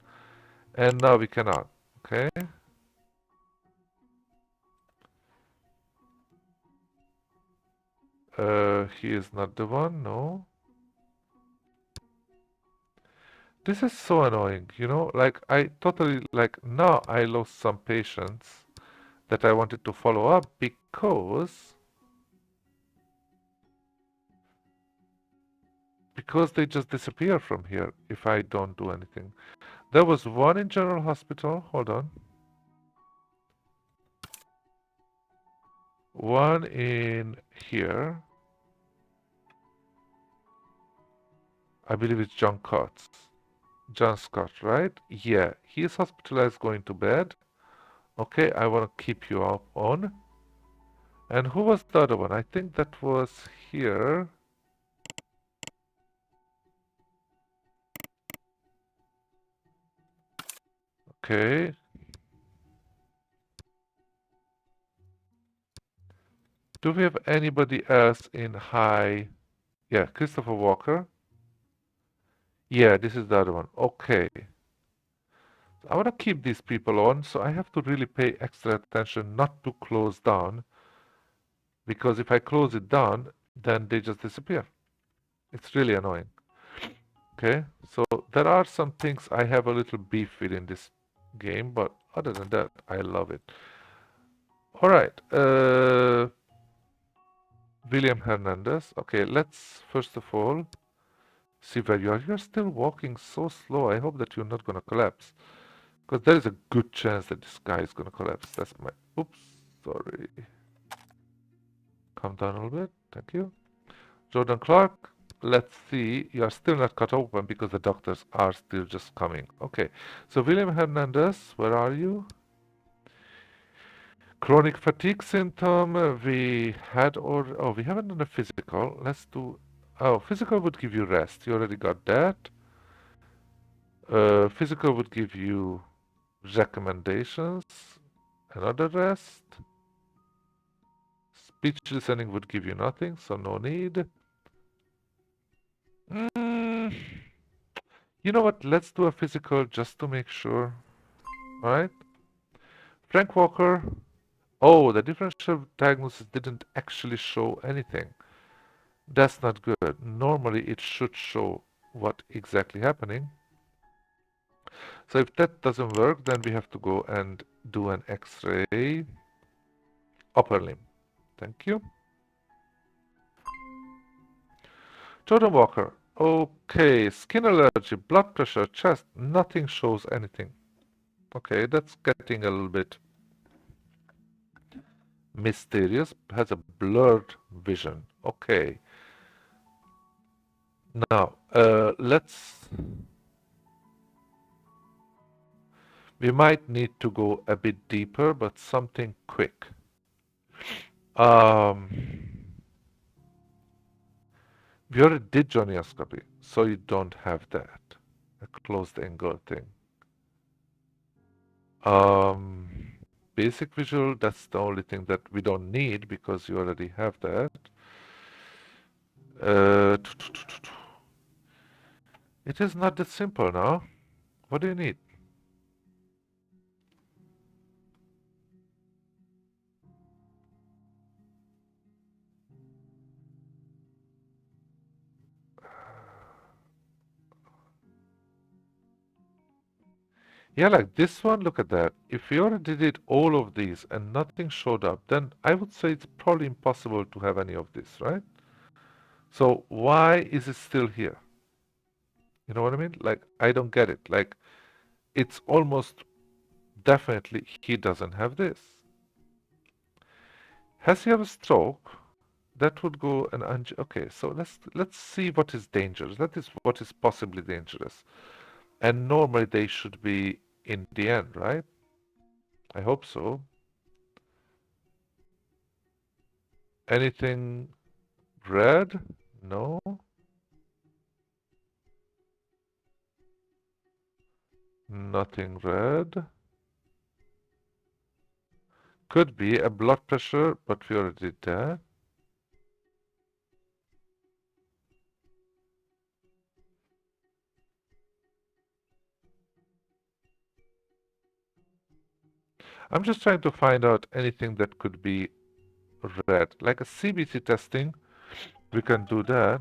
and now we cannot. Okay? He is not the one, no. This is so annoying, you know? Like, I totally, like, now I lost some patients that I wanted to follow up because they just disappear from here if I don't do anything. There was one in General Hospital. Hold on. One in here. I believe it's John Scott. John Scott, right? Yeah, he is hospitalized going to bed. Okay, I want to keep you up on. And who was the other one? I think that was here. Okay. Do we have anybody else in high? Yeah, Christopher Walker. Yeah, this is the other one. Okay. I want to keep these people on, so I have to really pay extra attention not to close down, because if I close it down, then they just disappear. It's really annoying. Okay, so there are some things I have a little beef with in this game, but other than that, I love it. All right, William Hernandez. Okay, let's first of all see where you are. You're still walking so slow. I hope that you're not gonna collapse, because there is a good chance that this guy is gonna collapse. That's my. Oops, sorry. Calm down a little bit. Thank you. Jordan Clark. Let's see. You are still not cut open because the doctors are still just coming. Okay. So William Hernandez, where are you? Chronic fatigue symptom. We had or we haven't done a physical. Let's do. Oh, physical would give you rest. You already got that. Physical would give you recommendations. Another rest. Speech listening would give you nothing, so no need. Mm, you know what? Let's do a physical just to make sure. All right. Frank Walker. Oh, the differential diagnosis didn't actually show anything. That's not good. Normally, it should show what exactly happening. So if that doesn't work, then we have to go and do an X-ray. Upper limb. Thank you. Jordan Walker. Okay, skin allergy, blood pressure, chest. Nothing shows anything. Okay, that's getting a little bit mysterious. Has a blurred vision. Okay. Now, we might need to go a bit deeper, but something quick. Um, we already did gonioscopy, so you don't have that. A closed angle thing. Um, basic visual, that's the only thing that we don't need because you already have that. It is not that simple now. What do you need? Yeah, like this one, look at that. If you already did all of these and nothing showed up, then I would say it's probably impossible to have any of this, right? So why is it still here? You know what I mean? Like, I don't get it. Like, it's almost definitely he doesn't have this. Has he have a stroke? That would go an okay. So let's see what is dangerous. That is what is possibly dangerous. And normally they should be in the end, right? I hope so. Anything red? No. Nothing red. Could be a blood pressure, but we already did that. I'm just trying to find out anything that could be red. Like a CBC testing, we can do that.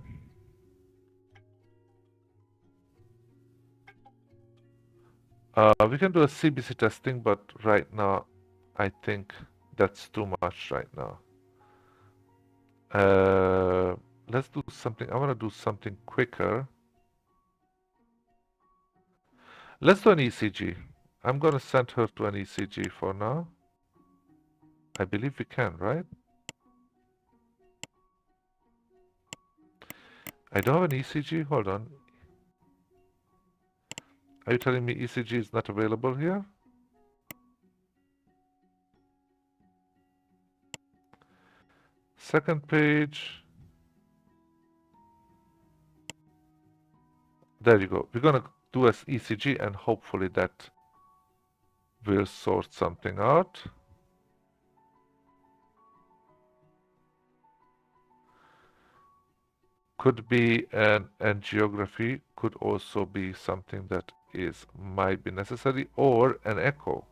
We can do a CBC testing, but right now, I think that's too much right now. Let's do something. I want to do something quicker. Let's do an ECG. I'm going to send her to an ECG for now. I believe we can, right? I don't have an ECG. Hold on. Are you telling me ECG is not available here? Second page. There you go. We're going to do an ECG and hopefully that will sort something out. Could be an angiography, could also be something that might be necessary, or an echo.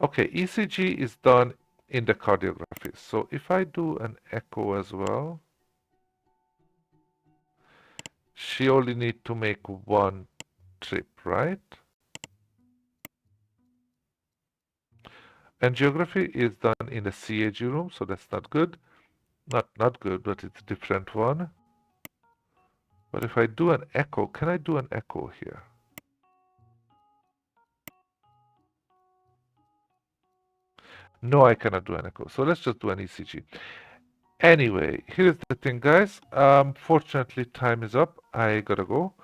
Okay, ECG is done in the cardiography. So if I do an echo as well, she only need to make one trip, right? Angiography is done in the CAG room, so that's not good. Not good, but it's a different one. But if I do an echo, can I do an echo here? No, I cannot do an echo. So let's just do an ECG. Anyway, here's the thing, guys. Fortunately, time is up. I gotta go.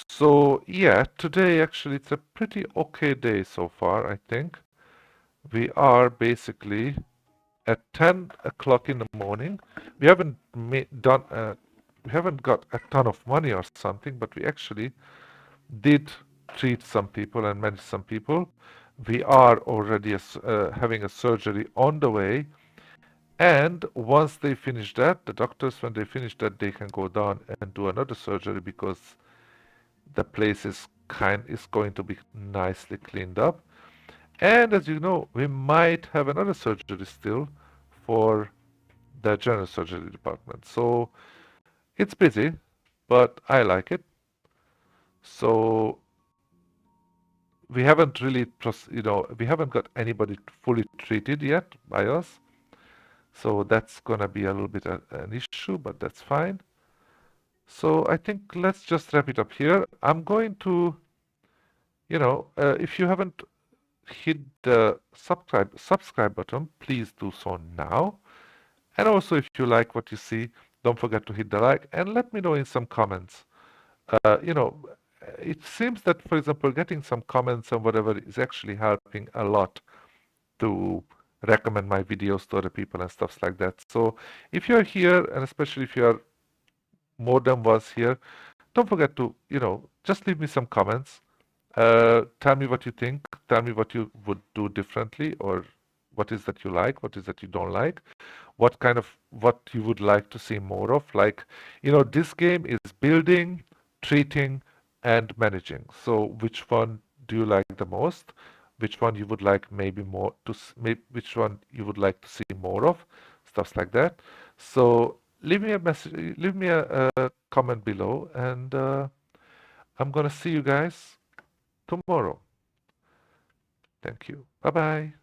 So, yeah, today actually it's a pretty okay day so far, I think. We are basically at 10 o'clock in the morning. We haven't we haven't got a ton of money or something, but we actually did treat some people and manage some people. We are already having a surgery on the way. And once they finish that, the doctors, when they finish that, they can go down and do another surgery because the place is going to be nicely cleaned up. And as you know, we might have another surgery still for the general surgery department. So it's busy, but I like it. So we haven't really, we haven't got anybody fully treated yet by us. So that's gonna be a little bit an issue, but that's fine. So I think let's just wrap it up here. I'm going to, if you haven't hit the subscribe button, please do so now. And also, if you like what you see, don't forget to hit the like and let me know in some comments. Uh, you know, it seems that, for example, getting some comments and whatever is actually helping a lot to recommend my videos to other people and stuff like that. So if you're here, and especially if you're more than once here, don't forget to, just leave me some comments. Tell me what you think. Tell me what you would do differently, or what is that you like, what is that you don't like, what you would like to see more of. Like, this game is building, treating, and managing. So which one do you like the most? Which one you would like maybe more to, which one you would like to see more of? Stuff like that. So leave me a message, leave me a comment below, and I'm gonna see you guys tomorrow. Thank you. Bye bye.